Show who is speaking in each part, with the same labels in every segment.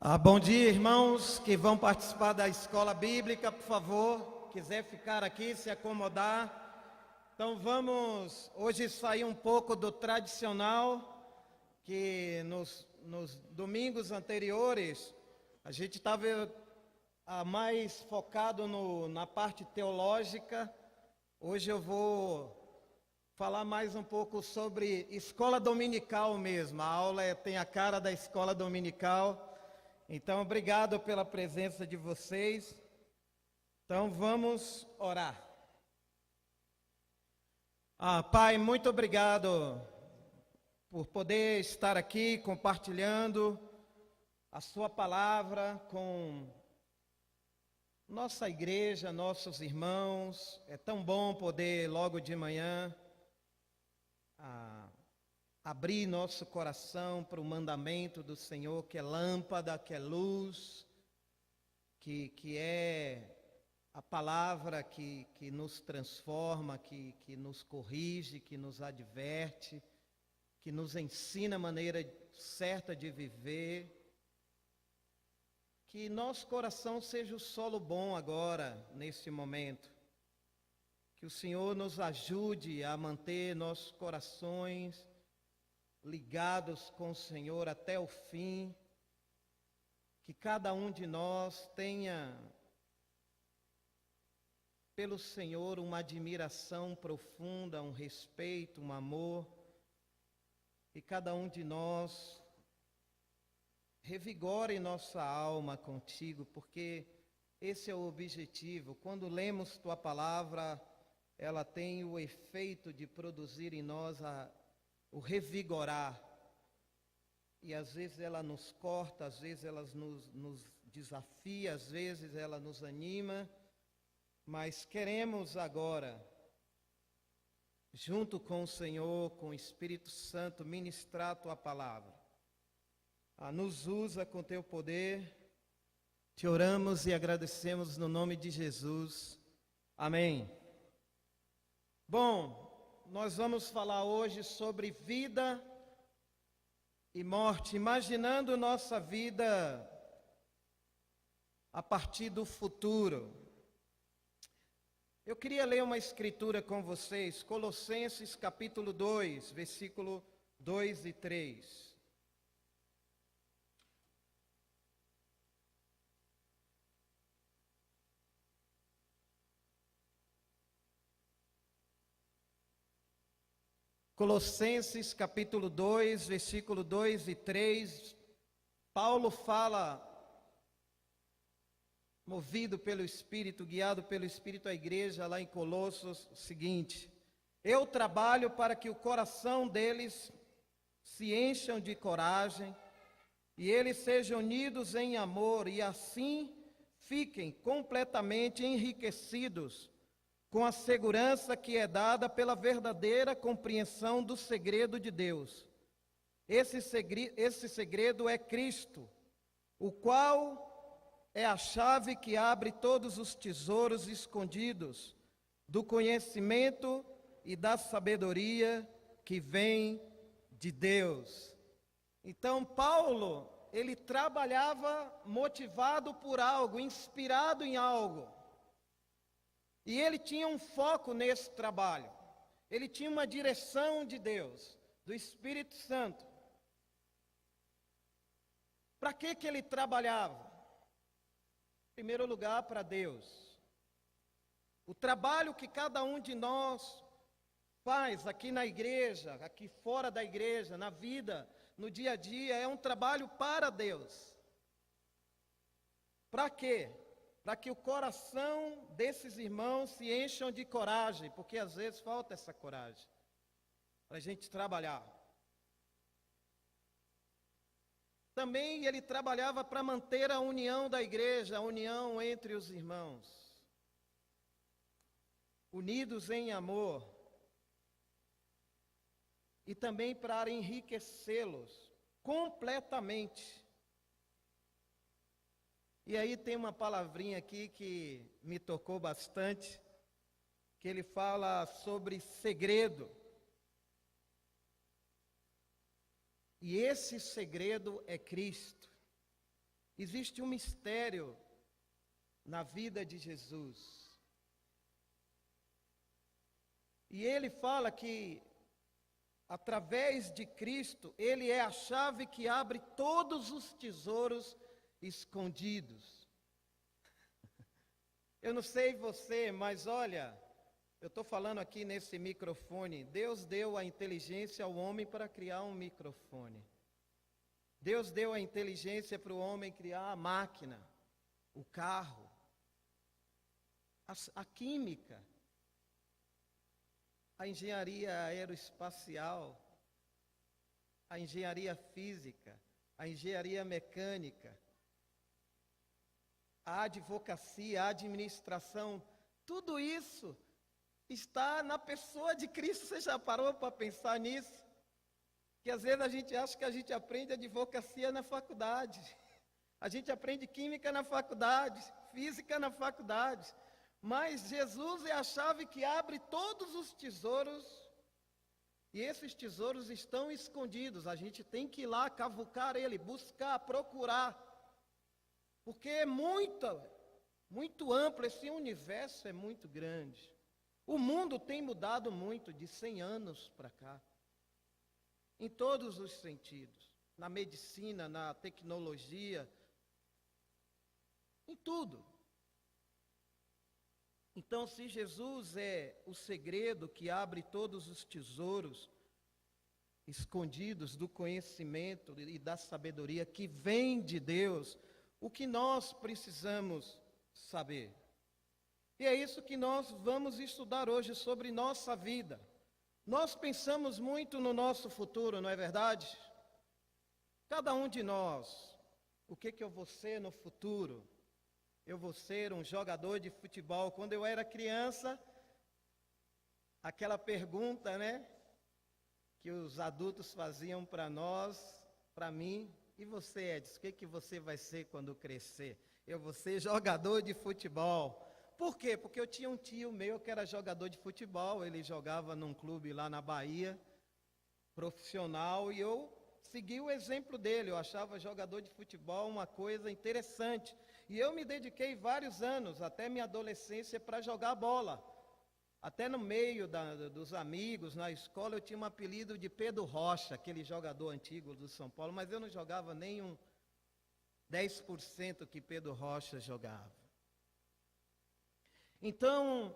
Speaker 1: Bom dia, irmãos que vão participar da escola bíblica, por favor, quiser ficar aqui, se acomodar. Então vamos hoje sair um pouco do tradicional, que nos domingos anteriores a gente estava mais focado na parte teológica. Hoje eu vou falar mais um pouco sobre escola dominical mesmo. A aula tem a cara da escola dominical. Então, obrigado pela presença de vocês. Então, vamos orar. Pai, muito obrigado por poder estar aqui compartilhando a sua palavra com nossa igreja, nossos irmãos. É tão bom poder, logo de manhã, abrir nosso coração para o mandamento do Senhor, que é lâmpada, que é luz, que é a palavra que nos transforma, que nos corrige, que nos adverte, que nos ensina a maneira certa de viver. Que nosso coração seja o solo bom agora, nesse momento. Que o Senhor nos ajude a manter nossos corações ligados com o Senhor até o fim, que cada um de nós tenha pelo Senhor uma admiração profunda, um respeito, um amor, e cada um de nós revigore nossa alma contigo, porque esse é o objetivo. Quando lemos tua palavra, ela tem o efeito de produzir em nós o revigorar, e às vezes ela nos corta, às vezes ela nos desafia, às vezes ela nos anima, mas queremos agora, junto com o Senhor, com o Espírito Santo, ministrar a tua palavra. Nos usa com teu poder, te oramos e agradecemos no nome de Jesus, amém. Bom, nós vamos falar hoje sobre vida e morte, imaginando nossa vida a partir do futuro. Eu queria ler uma escritura com vocês, Colossenses capítulo 2, versículo 2 e 3. Colossenses capítulo 2, versículo 2 e 3, Paulo fala, movido pelo Espírito, guiado pelo Espírito à igreja, lá em Colossos, o seguinte: eu trabalho para que o coração deles se encham de coragem, e eles sejam unidos em amor, e assim fiquem completamente enriquecidos, com a segurança que é dada pela verdadeira compreensão do segredo de Deus. Esse segredo é Cristo, o qual é a chave que abre todos os tesouros escondidos do conhecimento e da sabedoria que vem de Deus. Então, Paulo, ele trabalhava motivado por algo, inspirado em algo. E ele tinha um foco nesse trabalho. Ele tinha uma direção de Deus, do Espírito Santo. Para que ele trabalhava? Em primeiro lugar, para Deus. O trabalho que cada um de nós faz aqui na igreja, aqui fora da igreja, na vida, no dia a dia, é um trabalho para Deus. Para quê? Para que o coração desses irmãos se encham de coragem, porque às vezes falta essa coragem, para a gente trabalhar. Também ele trabalhava para manter a união da igreja, a união entre os irmãos, unidos em amor, e também para enriquecê-los completamente. E aí tem uma palavrinha aqui que me tocou bastante, que ele fala sobre segredo. E esse segredo é Cristo. Existe um mistério na vida de Jesus. E ele fala que, através de Cristo, ele é a chave que abre todos os tesouros escondidos. Eu não sei você, mas olha, eu estou falando aqui nesse microfone. Deus deu a inteligência ao homem para criar um microfone. Deus deu a inteligência para o homem criar a máquina, o carro, a química, a engenharia aeroespacial, a engenharia física, a engenharia mecânica, a advocacia, a administração, tudo isso está na pessoa de Cristo. Você já parou para pensar nisso? Que às vezes a gente acha que a gente aprende advocacia na faculdade, a gente aprende química na faculdade, física na faculdade, mas Jesus é a chave que abre todos os tesouros, e esses tesouros estão escondidos. A gente tem que ir lá cavucar ele, buscar, procurar, porque é muito amplo, esse universo é muito grande. O mundo tem mudado muito de 100 anos para cá, em todos os sentidos, na medicina, na tecnologia, em tudo. Então, se Jesus é o segredo que abre todos os tesouros escondidos do conhecimento e da sabedoria que vem de Deus, o que nós precisamos saber? E é isso que nós vamos estudar hoje sobre nossa vida. Nós pensamos muito no nosso futuro, não é verdade? Cada um de nós, o que eu vou ser no futuro? Eu vou ser um jogador de futebol. Quando eu era criança, aquela pergunta, né, que os adultos faziam para nós, para mim: e você, Edson, o que você vai ser quando crescer? Eu vou ser jogador de futebol. Por quê? Porque eu tinha um tio meu que era jogador de futebol, ele jogava num clube lá na Bahia, profissional, e eu segui o exemplo dele. Eu achava jogador de futebol uma coisa interessante. E eu me dediquei vários anos, até minha adolescência, para jogar bola. Até no meio dos amigos, na escola, eu tinha um apelido de Pedro Rocha, aquele jogador antigo do São Paulo, mas eu não jogava nem um 10% que Pedro Rocha jogava. Então,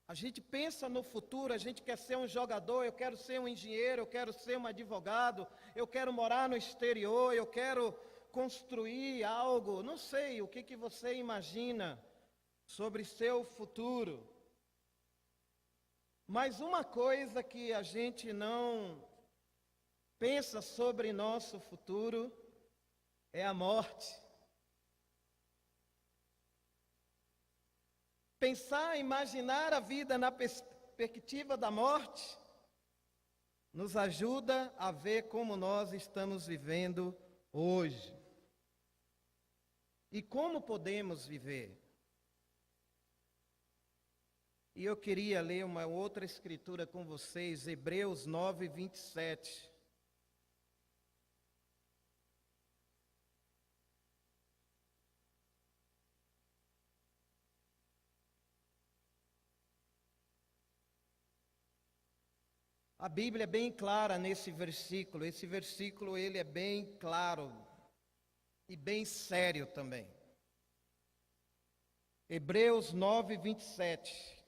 Speaker 1: a gente pensa no futuro, a gente quer ser um jogador, eu quero ser um engenheiro, eu quero ser um advogado, eu quero morar no exterior, eu quero construir algo. Não sei o que você imagina sobre seu futuro. Mas uma coisa que a gente não pensa sobre nosso futuro é a morte. Pensar, imaginar a vida na perspectiva da morte nos ajuda a ver como nós estamos vivendo hoje. E como podemos viver? E eu queria ler uma outra escritura com vocês, Hebreus 9, 27. A Bíblia é bem clara nesse versículo. Esse versículo ele é bem claro e bem sério também. Hebreus 9, 27.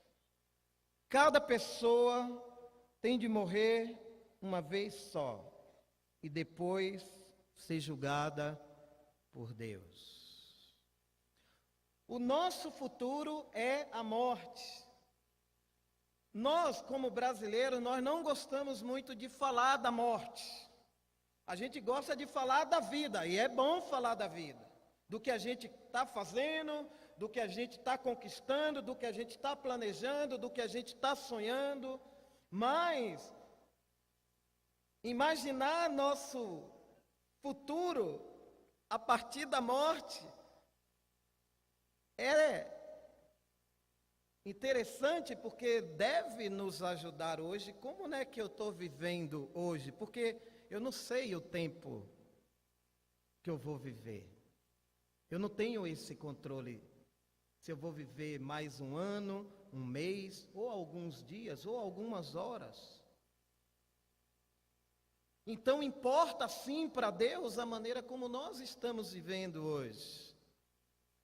Speaker 1: Cada pessoa tem de morrer uma vez só e depois ser julgada por Deus. O nosso futuro é a morte. Nós, como brasileiros, nós não gostamos muito de falar da morte. A gente gosta de falar da vida, e é bom falar da vida, do que a gente está fazendo, do que a gente está conquistando, do que a gente está planejando, do que a gente está sonhando, mas imaginar nosso futuro a partir da morte é interessante, porque deve nos ajudar hoje. Como é que eu estou vivendo hoje? Porque eu não sei o tempo que eu vou viver. Eu não tenho esse controle. Se eu vou viver mais um ano, um mês, ou alguns dias, ou algumas horas. Então importa sim para Deus a maneira como nós estamos vivendo hoje.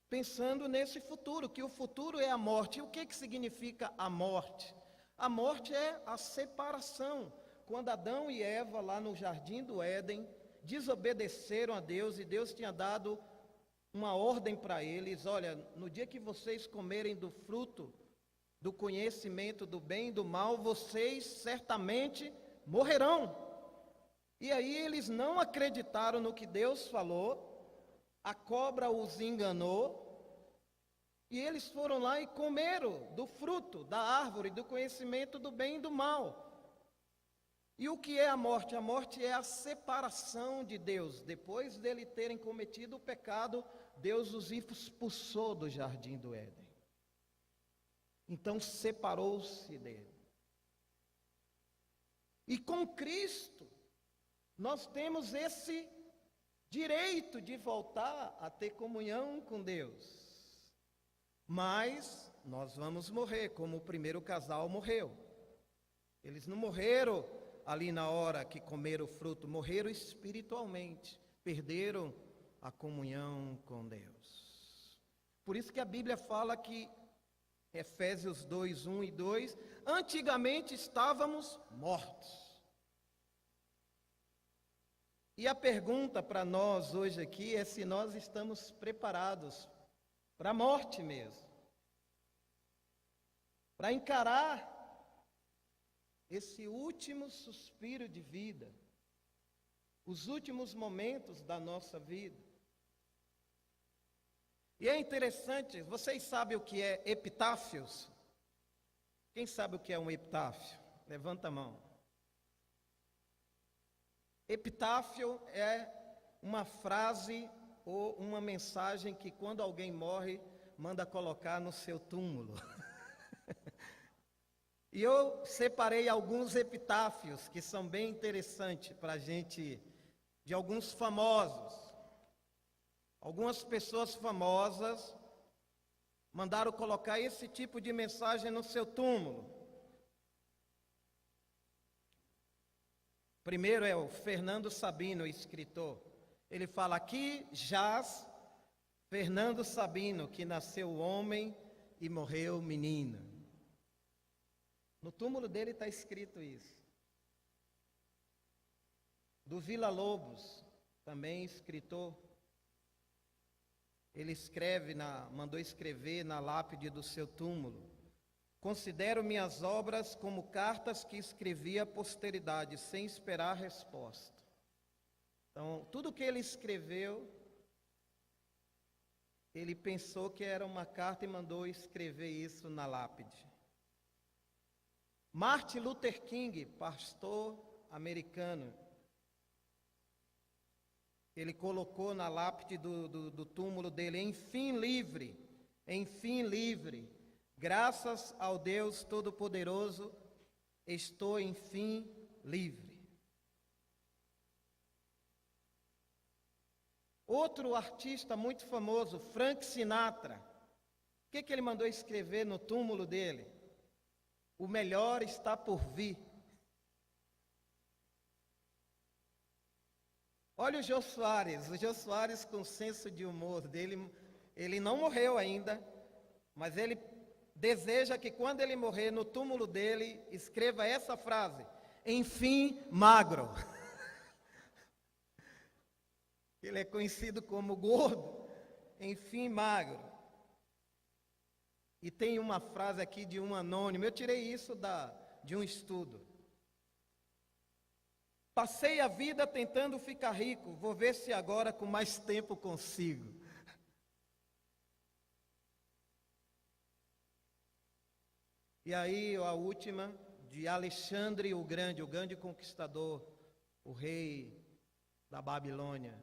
Speaker 1: Pensando nesse futuro, que o futuro é a morte. E o que significa a morte? A morte é a separação. Quando Adão e Eva, lá no jardim do Éden, desobedeceram a Deus, e Deus tinha dado uma ordem para eles: olha, no dia que vocês comerem do fruto do conhecimento do bem e do mal, vocês certamente morrerão. E aí eles não acreditaram no que Deus falou, a cobra os enganou, e eles foram lá e comeram do fruto da árvore do conhecimento do bem e do mal. E o que é a morte? A morte é a separação de Deus. Depois dele terem cometido o pecado, Deus os expulsou do jardim do Éden. Então separou-se dele. E com Cristo, nós temos esse direito de voltar a ter comunhão com Deus. Mas nós vamos morrer, como o primeiro casal morreu. Eles não morreram ali na hora que comeram o fruto, morreram espiritualmente, perderam a comunhão com Deus. Por isso que a Bíblia fala que, Efésios 2, 1 e 2, antigamente estávamos mortos. E a pergunta para nós hoje aqui é se nós estamos preparados para a morte mesmo, para encarar esse último suspiro de vida, os últimos momentos da nossa vida. E é interessante, vocês sabem o que é epitáfios? Quem sabe o que é um epitáfio? Levanta a mão. Epitáfio é uma frase ou uma mensagem que, quando alguém morre, manda colocar no seu túmulo. E eu separei alguns epitáfios que são bem interessantes para a gente, de alguns famosos. Algumas pessoas famosas mandaram colocar esse tipo de mensagem no seu túmulo. Primeiro é o Fernando Sabino, escritor. Ele fala: aqui jaz Fernando Sabino, que nasceu homem e morreu menino. No túmulo dele está escrito isso. Do Vila Lobos, também escritor, ele mandou escrever na lápide do seu túmulo: considero minhas obras como cartas que escrevi à posteridade, sem esperar resposta. Então, tudo que ele escreveu, ele pensou que era uma carta e mandou escrever isso na lápide. Martin Luther King, pastor americano, ele colocou na lápide do túmulo dele: enfim livre, graças ao Deus Todo-Poderoso, estou enfim livre. Outro artista muito famoso, Frank Sinatra, o que ele mandou escrever no túmulo dele? O melhor está por vir. Olha o Jô Soares com senso de humor dele, ele não morreu ainda, mas ele deseja que quando ele morrer, no túmulo dele, escreva essa frase: enfim magro. Ele é conhecido como gordo, enfim magro. E tem uma frase aqui de um anônimo, eu tirei isso de um estudo. Passei a vida tentando ficar rico, vou ver se agora com mais tempo consigo. E aí a última, de Alexandre o grande conquistador, o rei da Babilônia.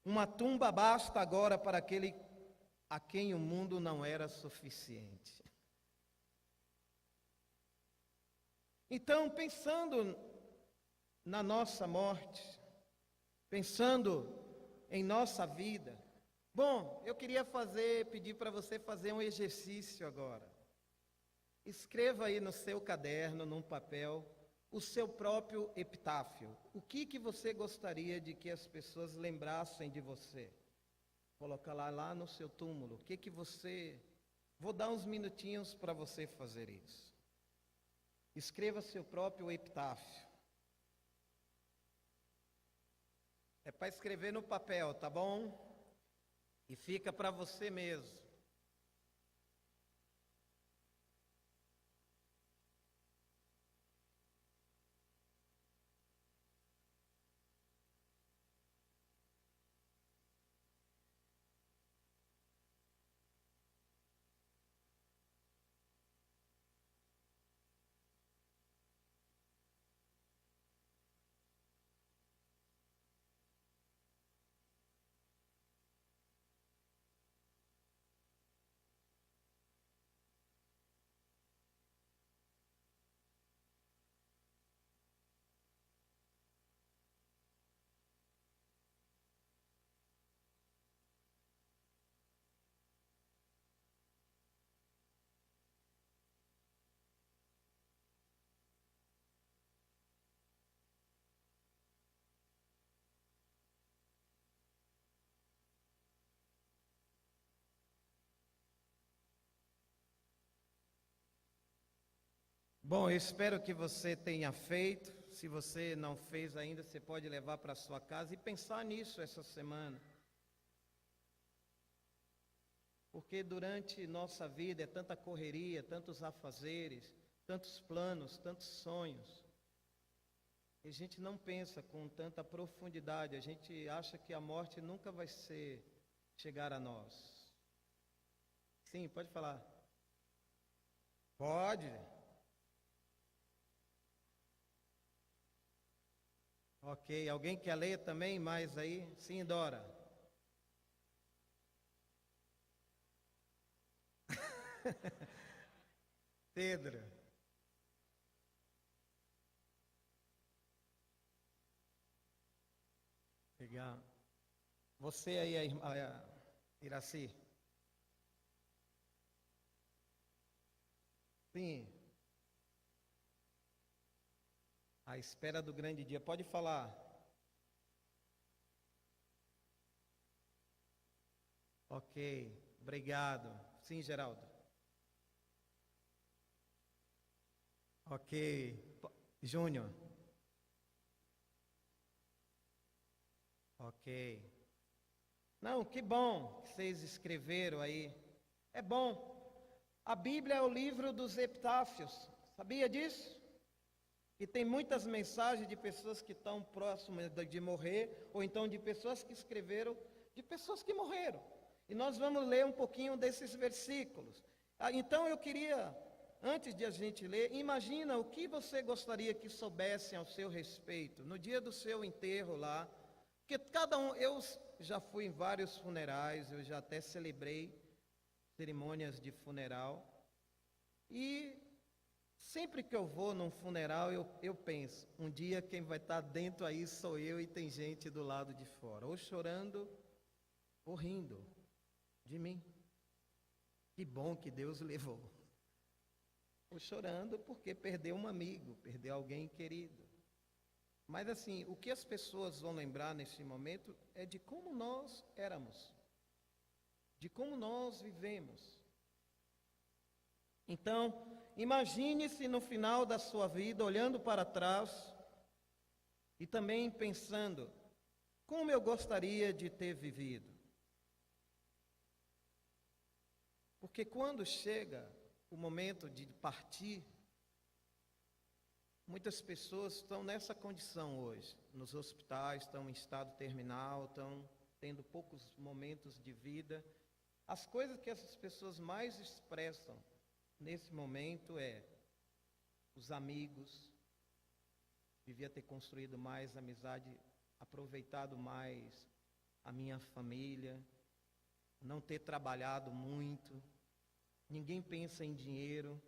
Speaker 1: Uma tumba basta agora para aquele a quem o mundo não era suficiente. Então, pensando na nossa morte, pensando em nossa vida, Bom, eu queria pedir para você fazer um exercício agora. Escreva aí no seu caderno, num papel, o seu próprio epitáfio. O que você gostaria de que as pessoas lembrassem de você? Coloca lá no seu túmulo. O que você... Vou dar uns minutinhos para você fazer isso. Escreva seu próprio epitáfio. É para escrever no papel, tá bom? E fica para você mesmo. Bom, eu espero que você tenha feito. Se você não fez ainda, você pode levar para sua casa e pensar nisso essa semana. Porque durante nossa vida é tanta correria, tantos afazeres, tantos planos, tantos sonhos. E a gente não pensa com tanta profundidade, a gente acha que a morte nunca vai chegar a nós. Sim, pode falar. Pode. Ok, alguém quer ler também mais aí? Sim, Dora. Pedro. Legal. Você aí, a Iraci. Sim. À espera do grande dia. Pode falar. Ok, obrigado. Sim, Geraldo. Ok. Júnior. Ok. Não, que bom que vocês escreveram aí. É bom. A Bíblia é o livro dos epitáfios. Sabia disso? E tem muitas mensagens de pessoas que estão próximas de morrer, ou então de pessoas que escreveram, de pessoas que morreram. E nós vamos ler um pouquinho desses versículos. Então eu queria, antes de a gente ler, imagina o que você gostaria que soubessem ao seu respeito, no dia do seu enterro lá. Porque eu já fui em vários funerais, eu já até celebrei cerimônias de funeral. E sempre que eu vou num funeral, eu penso, um dia quem vai estar dentro aí sou eu e tem gente do lado de fora, ou chorando, ou rindo de mim. Que bom que Deus levou. Ou chorando porque perdeu um amigo, perdeu alguém querido. Mas assim, o que as pessoas vão lembrar nesse momento é de como nós éramos, de como nós vivemos. Então, imagine-se no final da sua vida, olhando para trás e também pensando, como eu gostaria de ter vivido. Porque quando chega o momento de partir, muitas pessoas estão nessa condição hoje, nos hospitais, estão em estado terminal, estão tendo poucos momentos de vida. As coisas que essas pessoas mais expressam nesse momento é os amigos, devia ter construído mais amizade, aproveitado mais a minha família, não ter trabalhado muito. Ninguém pensa em dinheiro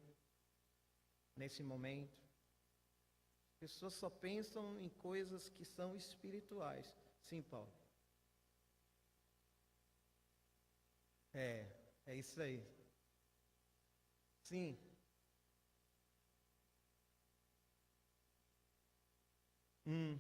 Speaker 1: nesse momento. As pessoas só pensam em coisas que são espirituais. Sim, Paulo. É isso aí. Sim. Hum.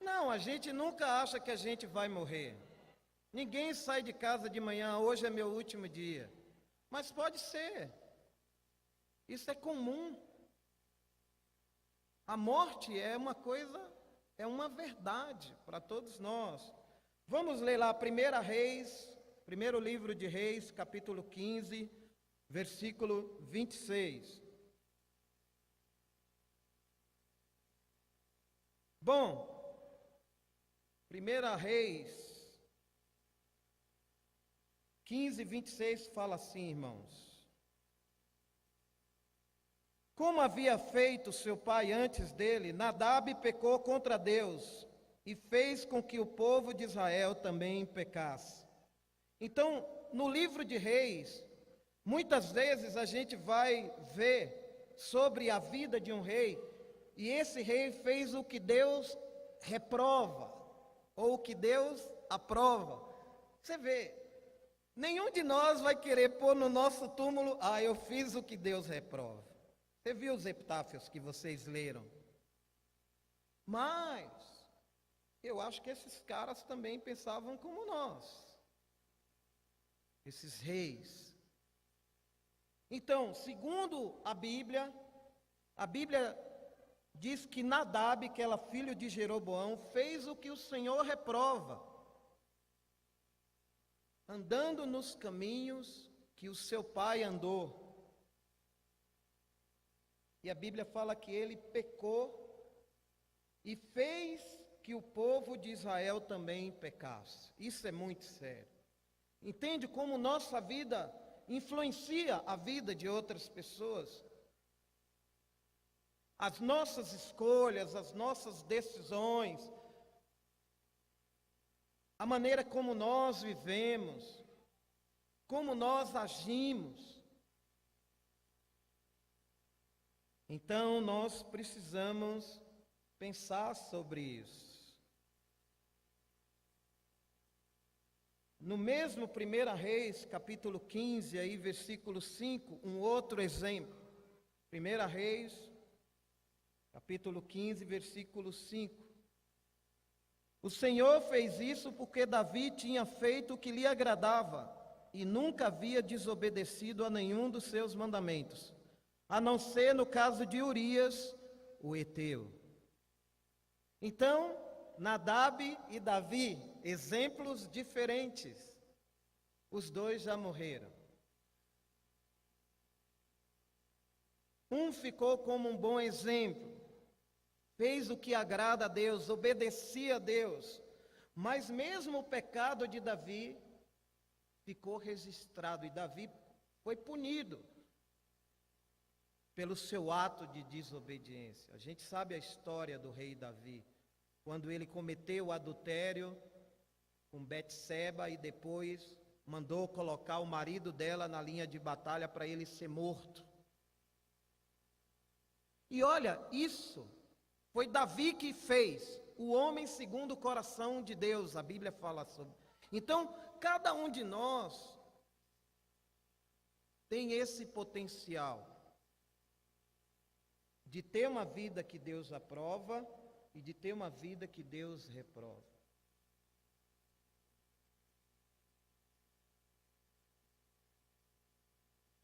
Speaker 1: Não, a gente nunca acha que a gente vai morrer. Ninguém sai de casa de manhã, hoje é meu último dia. Mas pode ser. Isso é comum. A morte é uma coisa, é uma verdade para todos nós. Vamos ler lá 1 Reis, primeiro livro de Reis, capítulo 15, versículo 26. Bom, 1 Reis 15, 26 fala assim, irmãos. Como havia feito seu pai antes dele, Nadab pecou contra Deus e fez com que o povo de Israel também pecasse. Então, no livro de Reis, muitas vezes a gente vai ver sobre a vida de um rei, e esse rei fez o que Deus reprova, ou o que Deus aprova. Você vê, nenhum de nós vai querer pôr no nosso túmulo, eu fiz o que Deus reprova. Você viu os epitáfios que vocês leram? Mas, eu acho que esses caras também pensavam como nós. Esses reis. Então, segundo a Bíblia diz que Nadab, que era filho de Jeroboão, fez o que o Senhor reprova, andando nos caminhos que o seu pai andou. E a Bíblia fala que ele pecou e fez que o povo de Israel também pecasse. Isso é muito sério. Entende como nossa vida influencia a vida de outras pessoas? As nossas escolhas, as nossas decisões, a maneira como nós vivemos, como nós agimos. Então, nós precisamos pensar sobre isso. No mesmo 1 Reis, capítulo 15, aí, versículo 5, um outro exemplo. 1 Reis, capítulo 15, versículo 5. O Senhor fez isso porque Davi tinha feito o que lhe agradava e nunca havia desobedecido a nenhum dos seus mandamentos, a não ser no caso de Urias, o heteu. Então, Nadab e Davi, exemplos diferentes. Os dois já morreram. Um ficou como um bom exemplo, fez o que agrada a Deus, obedecia a Deus, mas mesmo o pecado de Davi ficou registrado e Davi foi punido pelo seu ato de desobediência. A gente sabe a história do rei Davi, quando ele cometeu o adultério com Betseba e depois mandou colocar o marido dela na linha de batalha para ele ser morto. E olha, isso foi Davi que fez, o homem segundo o coração de Deus, a Bíblia fala sobre. Então, cada um de nós tem esse potencial de ter uma vida que Deus aprova e de ter uma vida que Deus reprova.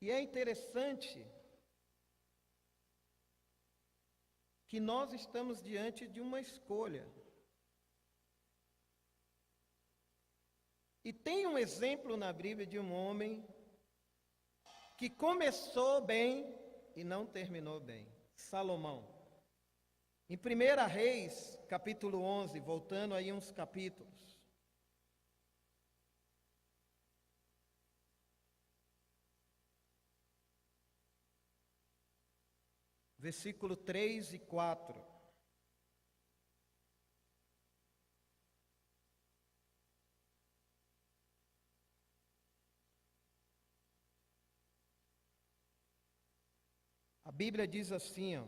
Speaker 1: E é interessante que nós estamos diante de uma escolha. E tem um exemplo na Bíblia de um homem que começou bem e não terminou bem. Salomão. Em 1 Reis, capítulo 11, voltando aí uns capítulos. versículo 3 e 4. A Bíblia diz assim, ó: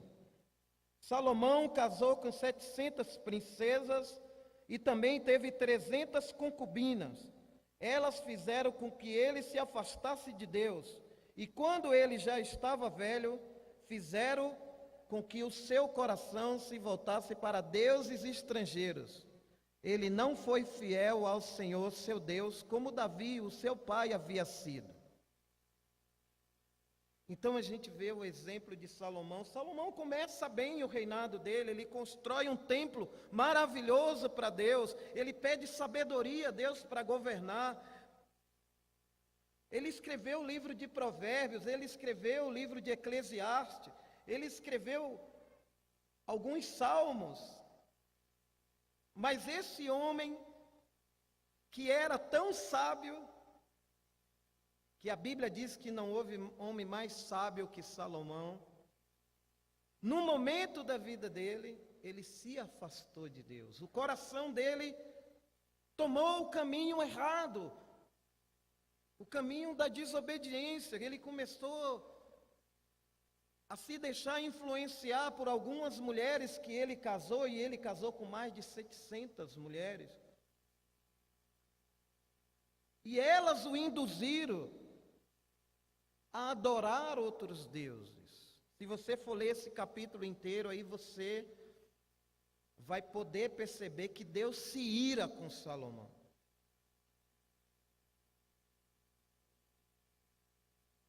Speaker 1: Salomão casou com 700 princesas e também teve 300 concubinas. Elas fizeram com que ele se afastasse de Deus. E quando ele já estava velho, fizeram com que o seu coração se voltasse para deuses estrangeiros. Ele não foi fiel ao Senhor, seu Deus, como Davi, o seu pai, havia sido. Então a gente vê o exemplo de Salomão. Salomão começa bem o reinado dele, ele constrói um templo maravilhoso para Deus, ele pede sabedoria a Deus para governar. Ele escreveu o livro de Provérbios, ele escreveu o livro de Eclesiastes, ele escreveu alguns salmos. Mas esse homem, que era tão sábio, que a Bíblia diz que não houve homem mais sábio que Salomão, no momento da vida dele, ele se afastou de Deus. O coração dele tomou o caminho errado, o caminho da desobediência. Ele começou a se deixar influenciar por algumas mulheres que ele casou, e ele casou com mais de 700 mulheres. E elas o induziram a adorar outros deuses. Se você for ler esse capítulo inteiro, aí você vai poder perceber que Deus se ira com Salomão.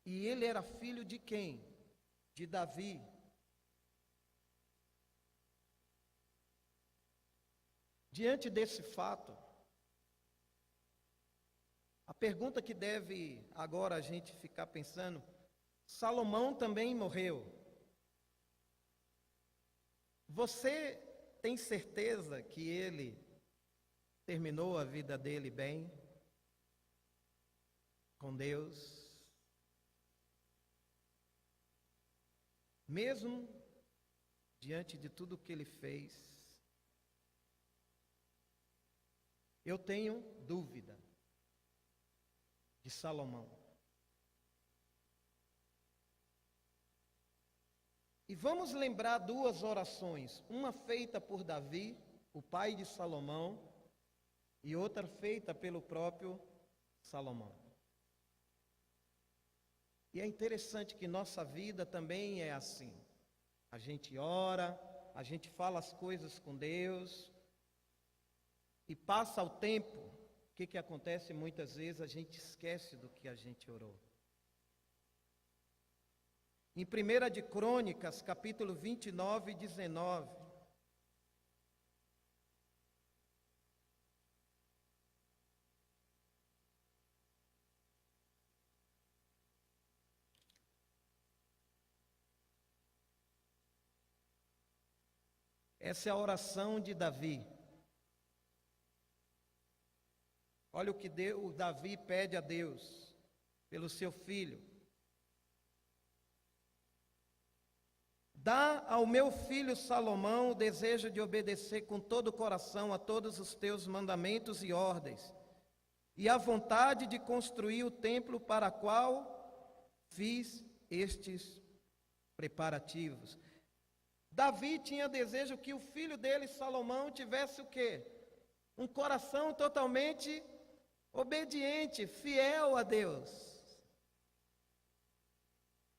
Speaker 1: E ele era filho de quem? De Davi. Diante desse fato, a pergunta que deve agora a gente ficar pensando: Salomão também morreu. Você tem certeza que ele terminou a vida dele bem? Com Deus? Mesmo diante de tudo que ele fez, eu tenho dúvida de Salomão. E vamos lembrar duas orações, uma feita por Davi, o pai de Salomão, e outra feita pelo próprio Salomão. E é interessante que nossa vida também é assim. A gente ora, a gente fala as coisas com Deus, e passa o tempo. O que acontece muitas vezes? A gente esquece do que a gente orou. Em 1 de Crônicas, capítulo 29 e 19. Essa é a oração de Davi. Olha o que o Davi pede a Deus pelo seu filho. Dá ao meu filho Salomão o desejo de obedecer com todo o coração a todos os teus mandamentos e ordens, e a vontade de construir o templo para o qual fiz estes preparativos. Davi tinha desejo que o filho dele, Salomão, tivesse o quê? Um coração totalmente obediente, fiel a Deus.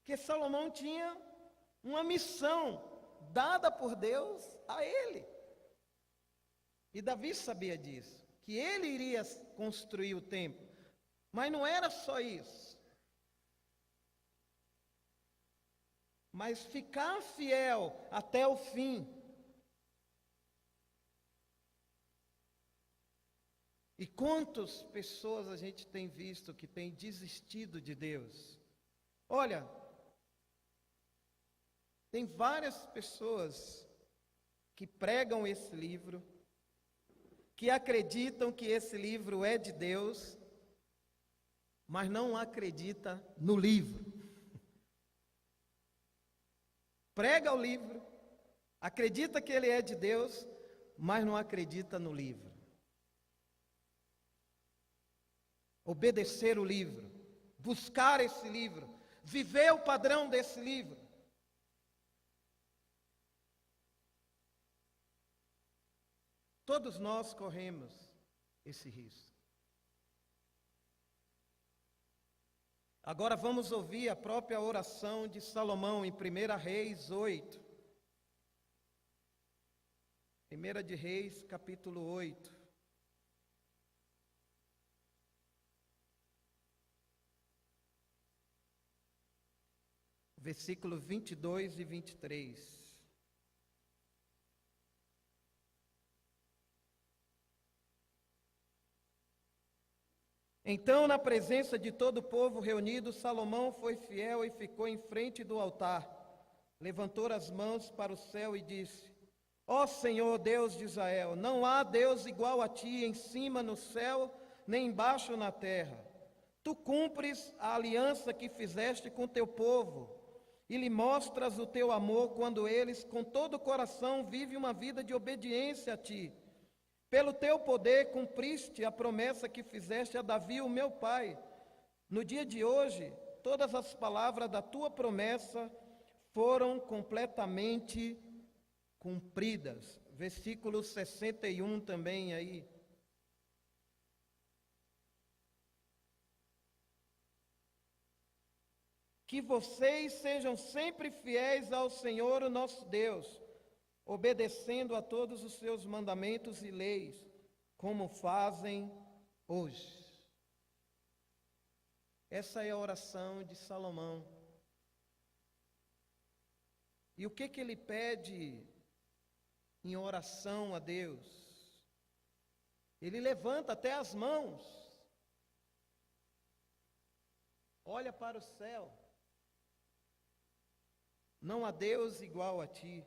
Speaker 1: Que Salomão tinha uma missão dada por Deus a ele. E Davi sabia disso, que ele iria construir o templo. Mas não era só isso. Mas ficar fiel até o fim. E quantas pessoas a gente tem visto que tem desistido de Deus? Olha, tem várias pessoas que pregam esse livro, que acreditam que esse livro é de Deus, mas não acredita no livro. prega o livro, acredita que ele é de Deus, mas não acredita no livro. Obedecer o livro, buscar esse livro, viver o padrão desse livro. Todos nós corremos esse risco. Agora vamos ouvir a própria oração de Salomão em 1 Reis 8. 1 de Reis, capítulo 8. Versículos 22 e 23. Então, na presença de todo o povo reunido, Salomão foi fiel e ficou em frente do altar. Levantou as mãos para o céu e disse: Ó Senhor, Deus de Israel, não há Deus igual a ti em cima no céu, nem embaixo na terra. Tu cumpres a aliança que fizeste com teu povo e lhe mostras o teu amor quando eles, com todo o coração, vivem uma vida de obediência a ti. Pelo teu poder cumpriste a promessa que fizeste a Davi, o meu pai. No dia de hoje, todas as palavras da tua promessa foram completamente cumpridas. Versículo 61 também aí. Que vocês sejam sempre fiéis ao Senhor, o nosso Deus, obedecendo a todos os seus mandamentos e leis, como fazem hoje. Essa é a oração de Salomão. E o que ele pede em oração a Deus? Ele levanta até as mãos, olha para o céu. Não há Deus igual a ti.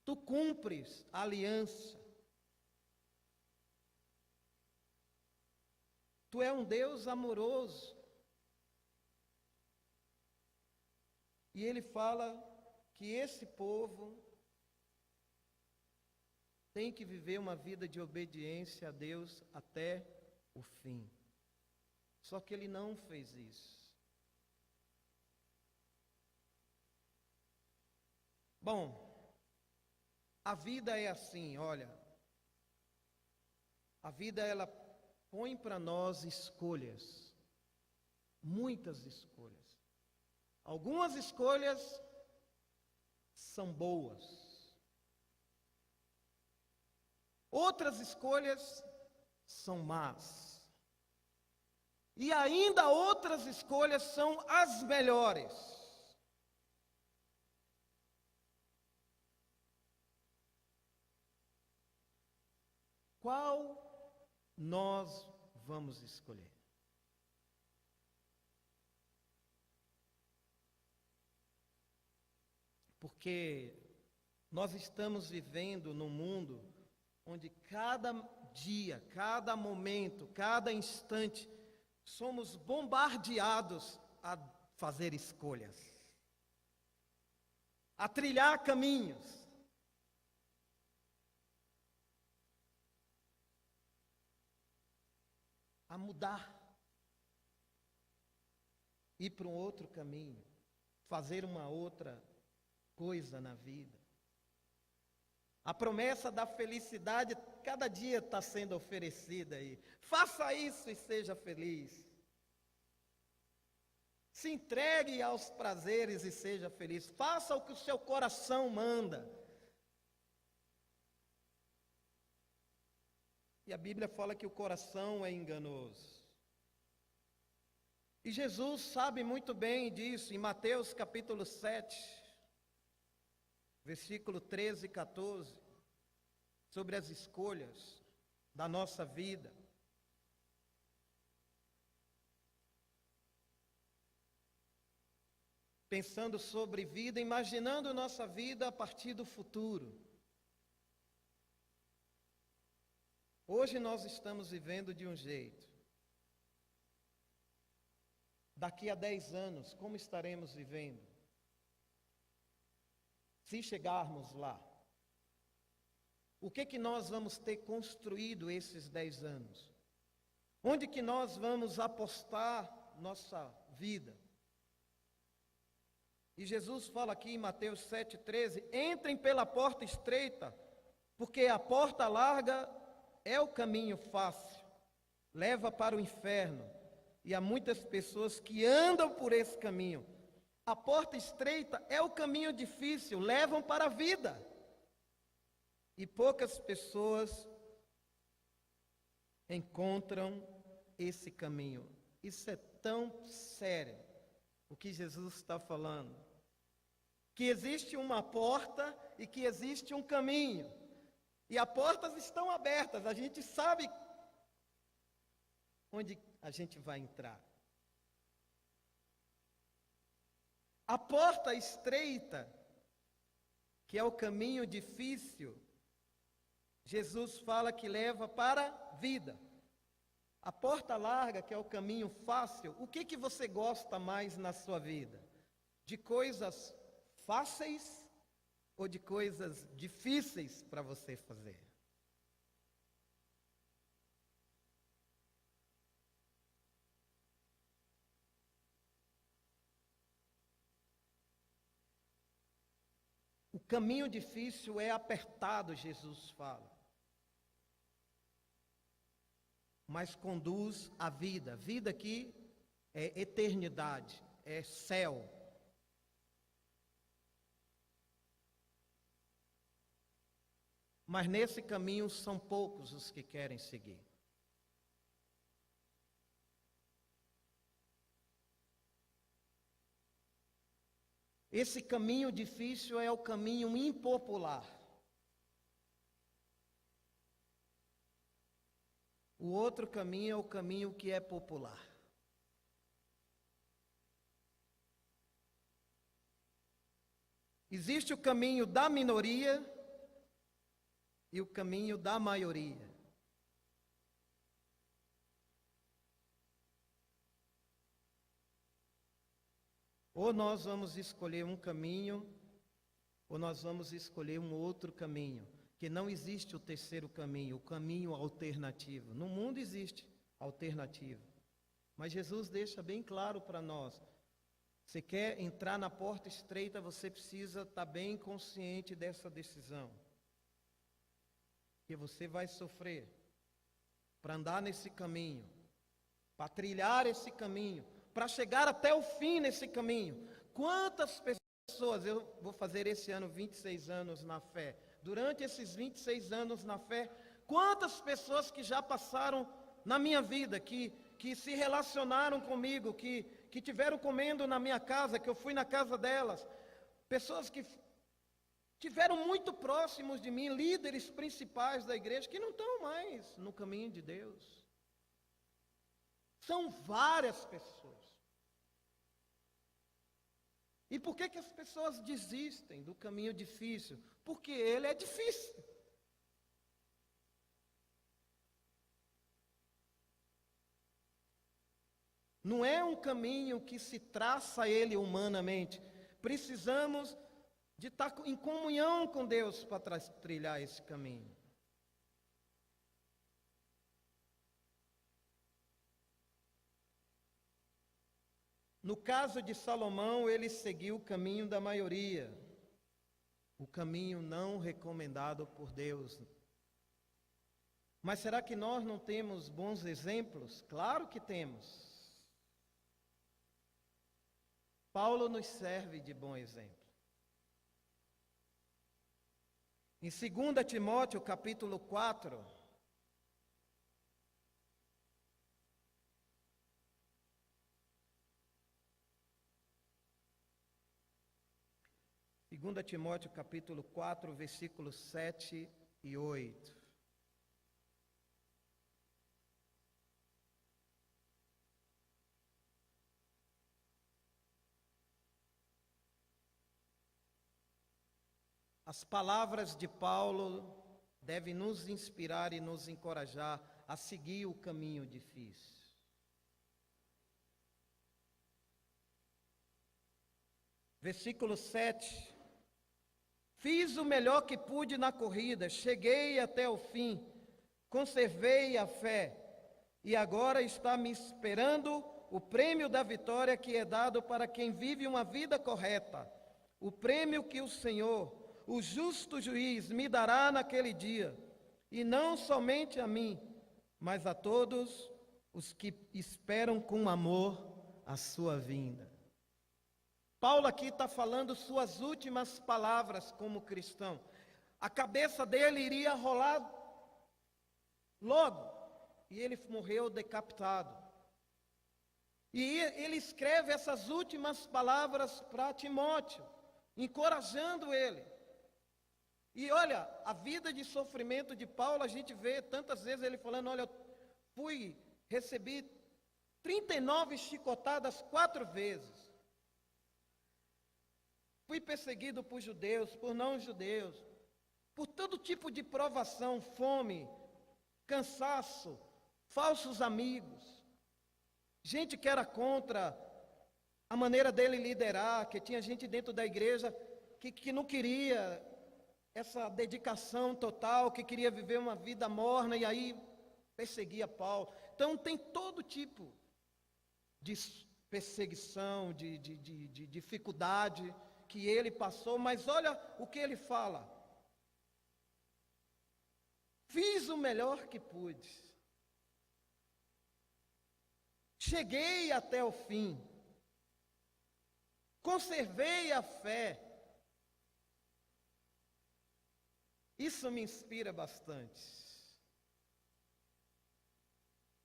Speaker 1: Tu cumpres a aliança. Tu é um Deus amoroso. E ele fala que esse povo tem que viver uma vida de obediência a Deus até o fim. Só que ele não fez isso. Bom, a vida é assim, olha. A vida, ela põe para nós escolhas, muitas escolhas. Algumas escolhas são boas. Outras escolhas são más. E ainda outras escolhas são as melhores. Qual nós vamos escolher? Porque nós estamos vivendo num mundo onde cada dia, cada momento, cada instante, somos bombardeados a fazer escolhas, a trilhar caminhos. A mudar, ir para um outro caminho, fazer uma outra coisa na vida. A promessa da felicidade cada dia está sendo oferecida aí. Faça isso e seja feliz. Se entregue aos prazeres e seja feliz. Faça o que o seu coração manda. E a Bíblia fala que o coração é enganoso. E Jesus sabe muito bem disso em Mateus capítulo 7, versículo 13 e 14, sobre as escolhas da nossa vida. Pensando sobre vida, imaginando nossa vida a partir do futuro. Hoje nós estamos vivendo de um jeito. daqui a 10 anos, como estaremos vivendo? Se chegarmos lá, o que nós vamos ter construído esses 10 anos? Onde que nós vamos apostar nossa vida? E Jesus fala aqui em Mateus 7,13, entrem pela porta estreita, porque a porta larga é o caminho fácil, leva para o inferno, e há muitas pessoas que andam por esse caminho. A porta estreita é o caminho difícil, levam para a vida. E poucas pessoas encontram esse caminho. Isso é tão sério, o que Jesus está falando. Que existe uma porta e que existe um caminho. E as portas estão abertas, a gente sabe onde a gente vai entrar. A porta estreita, que é o caminho difícil, Jesus fala que leva para a vida. A porta larga, que é o caminho fácil, o que você gosta mais na sua vida? De coisas fáceis ou de coisas difíceis para você fazer? O caminho difícil é apertado, Jesus fala. Mas conduz à vida. Vida aqui é eternidade, é céu. Mas nesse caminho são poucos os que querem seguir. Esse caminho difícil é o caminho impopular. O outro caminho é o caminho que é popular. Existe o caminho da minoria e o caminho da maioria. Ou nós vamos escolher um caminho, ou nós vamos escolher um outro caminho. Que não existe o terceiro caminho, o caminho alternativo. No mundo existe alternativa. Mas Jesus deixa bem claro para nós. Você quer entrar na porta estreita, você precisa estar bem consciente dessa decisão. Que você vai sofrer para andar nesse caminho, para trilhar esse caminho, para chegar até o fim nesse caminho. Quantas pessoas, eu vou fazer esse ano 26 anos na fé. Durante esses 26 anos na fé, quantas pessoas que já passaram na minha vida, que se relacionaram comigo, que tiveram comendo na minha casa, que eu fui na casa delas, pessoas que tiveram muito próximos de mim, líderes principais da igreja, que não estão mais no caminho de Deus. São várias pessoas. E por que as pessoas desistem do caminho difícil? Porque ele é difícil. Não é um caminho que se traça ele humanamente. Precisamos de estar em comunhão com Deus para trilhar esse caminho. No caso de Salomão, ele seguiu o caminho da maioria, o caminho não recomendado por Deus. Mas será que nós não temos bons exemplos? Claro que temos. Paulo nos serve de bom exemplo. Em 2 Timóteo, capítulo 4, Segunda Timóteo capítulo 4, versículos 7 e 8. As palavras de Paulo devem nos inspirar e nos encorajar a seguir o caminho difícil. Versículo 7. Fiz o melhor que pude na corrida, cheguei até o fim, conservei a fé, e agora está me esperando o prêmio da vitória que é dado para quem vive uma vida correta. O prêmio que o Senhor, o justo juiz, me dará naquele dia, e não somente a mim, mas a todos os que esperam com amor a sua vinda. Paulo aqui está falando suas últimas palavras como cristão. A cabeça dele iria rolar logo, e ele morreu decapitado. E ele escreve essas últimas palavras para Timóteo, encorajando ele. E olha, a vida de sofrimento de Paulo, a gente vê tantas vezes ele falando, olha, eu recebi 39 chicotadas 4 vezes. Fui perseguido por judeus, por não-judeus, por todo tipo de provação, fome, cansaço, falsos amigos, gente que era contra a maneira dele liderar, que tinha gente dentro da igreja que não queria essa dedicação total, que queria viver uma vida morna e aí perseguia Paulo. Então tem todo tipo de perseguição, de dificuldade que ele passou, mas olha o que ele fala. Fiz o melhor que pude. Cheguei até o fim. Conservei a fé. Isso me inspira bastante.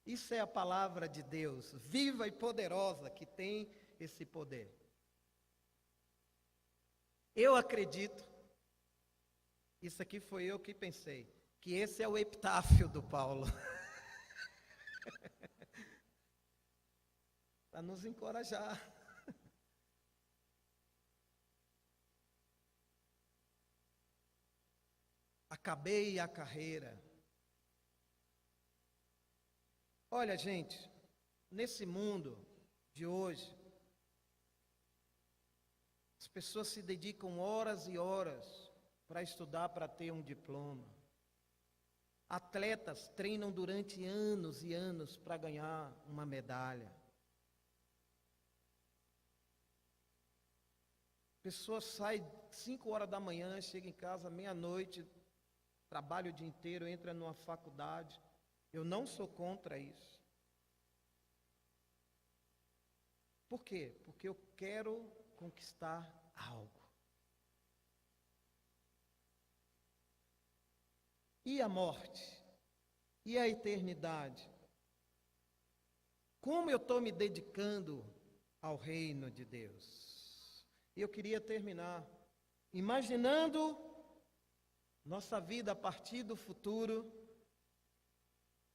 Speaker 1: Isso é a palavra de Deus, viva e poderosa, que tem esse poder. Eu acredito, isso aqui foi eu que pensei, que esse é o epitáfio do Paulo. Para nos encorajar. Acabei a carreira. Olha, gente, nesse mundo de hoje, as pessoas se dedicam horas e horas para estudar, para ter um diploma. Atletas treinam durante anos e anos para ganhar uma medalha. Pessoas saem 5 horas da manhã, chegam em casa meia-noite, trabalha o dia inteiro, entra numa faculdade. Eu não sou contra isso. Por quê? Porque eu quero conquistar algo. E a morte? E a eternidade? Como eu estou me dedicando ao reino de Deus? Eu queria terminar imaginando nossa vida a partir do futuro.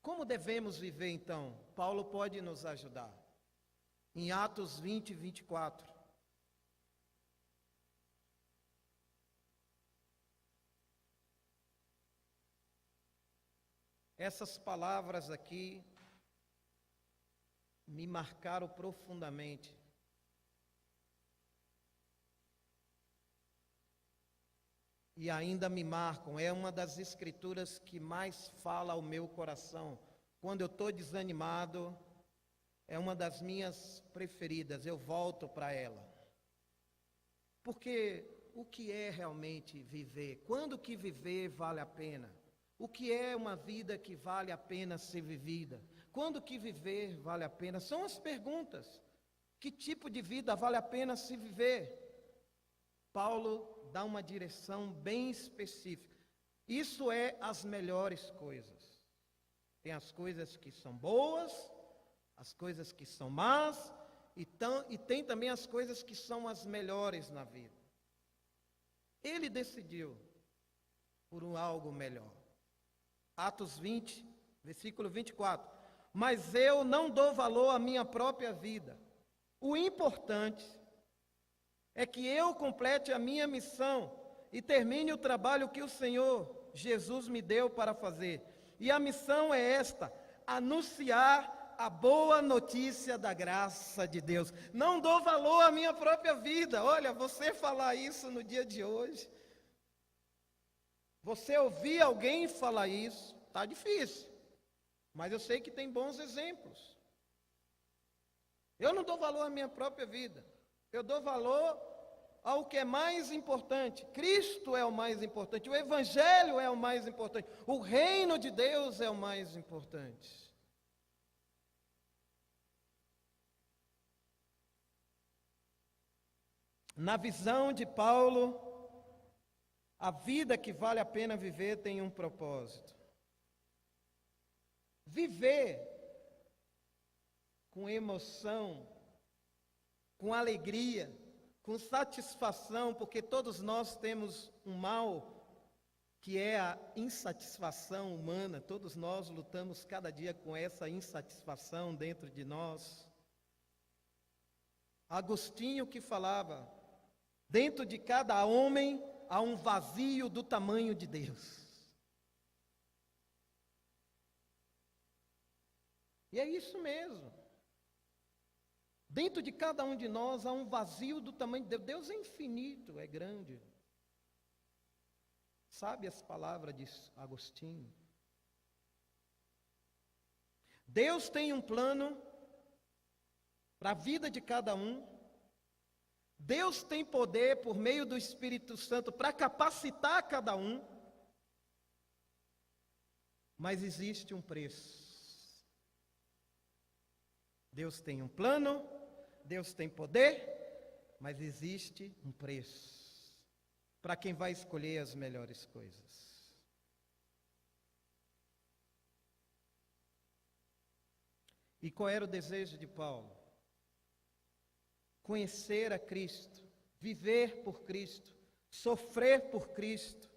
Speaker 1: Como devemos viver então? Paulo pode nos ajudar. Em Atos 20, 24. Essas palavras aqui me marcaram profundamente. E ainda me marcam. É uma das escrituras que mais fala ao meu coração. Quando eu estou desanimado, é uma das minhas preferidas. Eu volto para ela. Porque o que é realmente viver? Quando que viver vale a pena? O que é uma vida que vale a pena ser vivida? Quando que viver vale a pena? São as perguntas. Que tipo de vida vale a pena se viver? Paulo dá uma direção bem específica. Isso é as melhores coisas. Tem as coisas que são boas, as coisas que são más, e tem também as coisas que são as melhores na vida. Ele decidiu por algo melhor. Atos 20, versículo 24. Mas eu não dou valor à minha própria vida. O importante é que eu complete a minha missão e termine o trabalho que o Senhor Jesus me deu para fazer. E a missão é esta: anunciar a boa notícia da graça de Deus. Não dou valor à minha própria vida. Olha, você falar isso no dia de hoje, você ouvir alguém falar isso, está difícil. Mas eu sei que tem bons exemplos. Eu não dou valor à minha própria vida. Eu dou valor ao que é mais importante. Cristo é o mais importante. O Evangelho é o mais importante. O reino de Deus é o mais importante. Na visão de Paulo, a vida que vale a pena viver tem um propósito. Viver com emoção, com alegria, com satisfação, porque todos nós temos um mal, que é a insatisfação humana. Todos nós lutamos cada dia com essa insatisfação dentro de nós. Agostinho que falava, dentro de cada homem há um vazio do tamanho de Deus. E é isso mesmo. Dentro de cada um de nós há um vazio do tamanho de Deus. Deus é infinito, é grande. Sabe as palavras de Agostinho? Deus tem um plano para a vida de cada um. Deus tem poder por meio do Espírito Santo para capacitar cada um. Mas existe um preço. Deus tem um plano, Deus tem poder, mas existe um preço para quem vai escolher as melhores coisas. E qual era o desejo de Paulo? Conhecer a Cristo, viver por Cristo, sofrer por Cristo.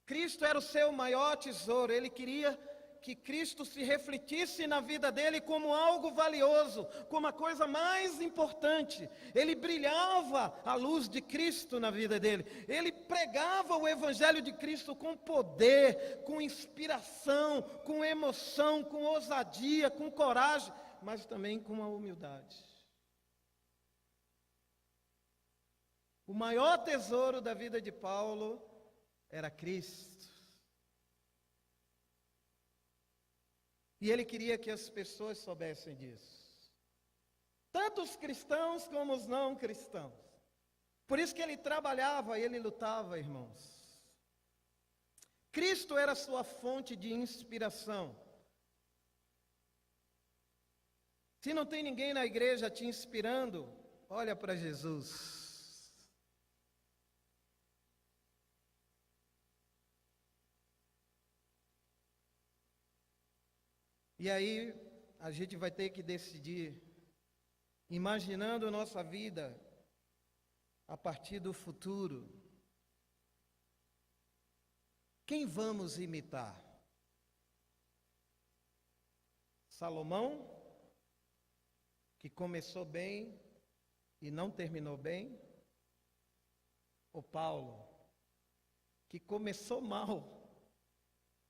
Speaker 1: Cristo era o seu maior tesouro. Ele queria que Cristo se refletisse na vida dele como algo valioso, como a coisa mais importante. Ele brilhava a luz de Cristo na vida dele. Ele pregava o Evangelho de Cristo com poder, com inspiração, com emoção, com ousadia, com coragem, mas também com a humildade. O maior tesouro da vida de Paulo era Cristo. E ele queria que as pessoas soubessem disso. Tanto os cristãos como os não cristãos. Por isso que ele trabalhava e ele lutava, irmãos. Cristo era a sua fonte de inspiração. Se não tem ninguém na igreja te inspirando, olha para Jesus. E aí, a gente vai ter que decidir, imaginando a nossa vida a partir do futuro. Quem vamos imitar? Salomão, que começou bem e não terminou bem? Ou Paulo, que começou mal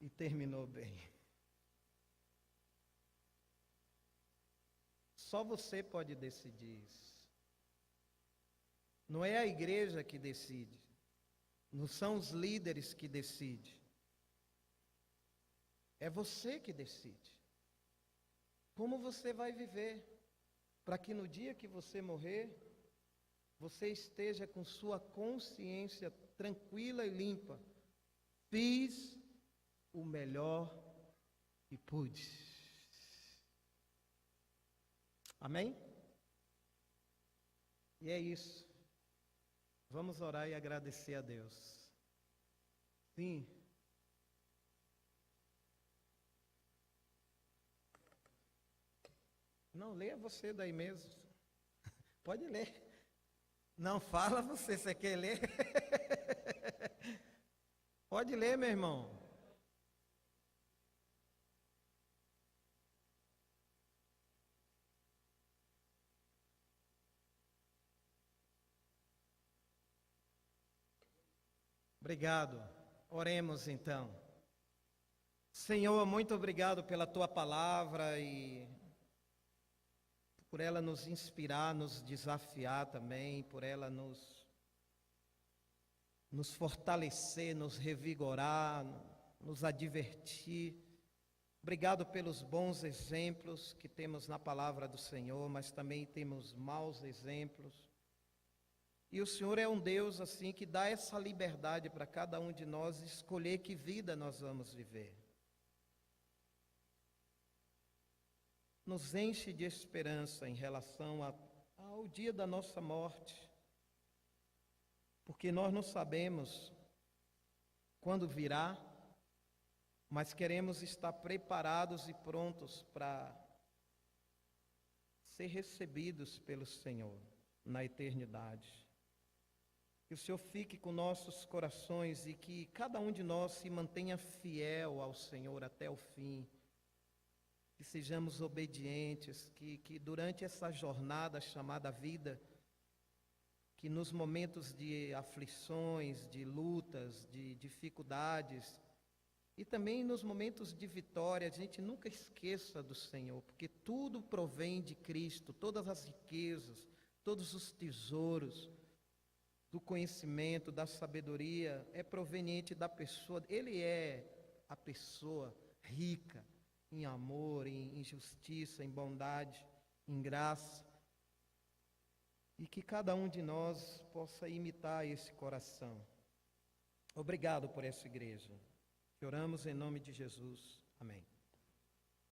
Speaker 1: e terminou bem? Só você pode decidir isso. Não é a igreja que decide. Não são os líderes que decidem. É você que decide. Como você vai viver? Para que no dia que você morrer, você esteja com sua consciência tranquila e limpa. Fiz o melhor que pude. Amém? E é isso. Vamos orar e agradecer a Deus. Sim. Não, leia você daí mesmo. Pode ler. Não, fala você quer ler? Pode ler, meu irmão. Obrigado. Oremos então. Senhor, muito obrigado pela tua palavra e por ela nos inspirar, nos desafiar também, por ela nos fortalecer, nos revigorar, nos advertir. Obrigado pelos bons exemplos que temos na palavra do Senhor, mas também temos maus exemplos. E o Senhor é um Deus assim que dá essa liberdade para cada um de nós escolher que vida nós vamos viver. Nos enche de esperança em relação ao dia da nossa morte, porque nós não sabemos quando virá, mas queremos estar preparados e prontos para ser recebidos pelo Senhor na eternidade. Que o Senhor fique com nossos corações e que cada um de nós se mantenha fiel ao Senhor até o fim. Que sejamos obedientes, que durante essa jornada chamada vida, que nos momentos de aflições, de lutas, de dificuldades, e também nos momentos de vitória, a gente nunca esqueça do Senhor, porque tudo provém de Cristo, todas as riquezas, todos os tesouros do conhecimento, da sabedoria, é proveniente da pessoa. Ele é a pessoa rica em amor, em justiça, em bondade, em graça. E que cada um de nós possa imitar esse coração. Obrigado por essa igreja. Oramos em nome de Jesus. Amém.